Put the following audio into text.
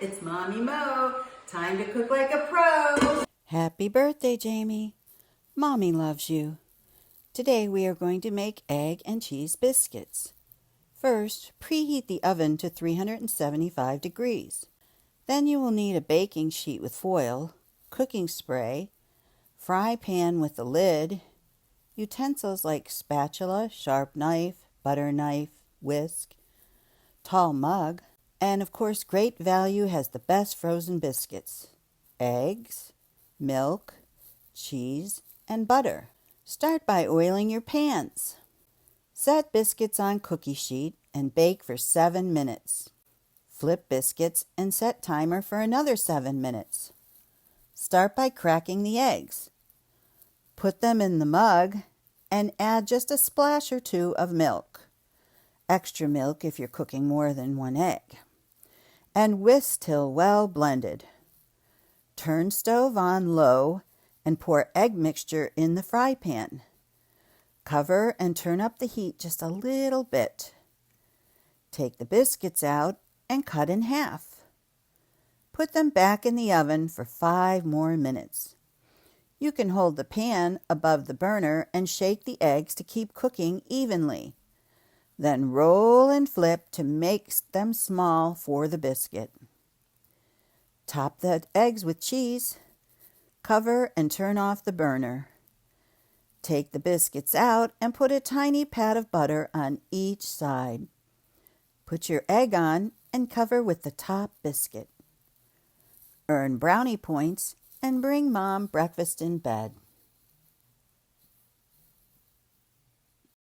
It's Mommy Mo. Time to cook like a pro. Happy birthday, Jamie. Mommy loves you. Today we are going to make egg and cheese biscuits. First, preheat the oven to 375 degrees. Then you will need a baking sheet with foil, cooking spray, fry pan with a lid, utensils like spatula, sharp knife, butter knife, whisk, tall mug, and of course Great Value has the best frozen biscuits, eggs, milk, cheese, and butter. Start by oiling your pans. Set biscuits on cookie sheet and bake for 7 minutes. Flip biscuits and set timer for another 7 minutes. Start by cracking the eggs. Put them in the mug and add just a splash or two of milk. Extra milk if you're cooking more than one egg. And whisk till well blended. Turn stove on low and pour egg mixture in the fry pan. Cover and turn up the heat just a little bit. Take the biscuits out and cut in half. Put them back in the oven for 5 more minutes. You can hold the pan above the burner and shake the eggs to keep cooking evenly. Then roll and flip to make them small for the biscuit. Top the eggs with cheese. Cover and turn off the burner. Take the biscuits out and put a tiny pat of butter on each side. Put your egg on and cover with the top biscuit. Earn brownie points and bring Mom breakfast in bed.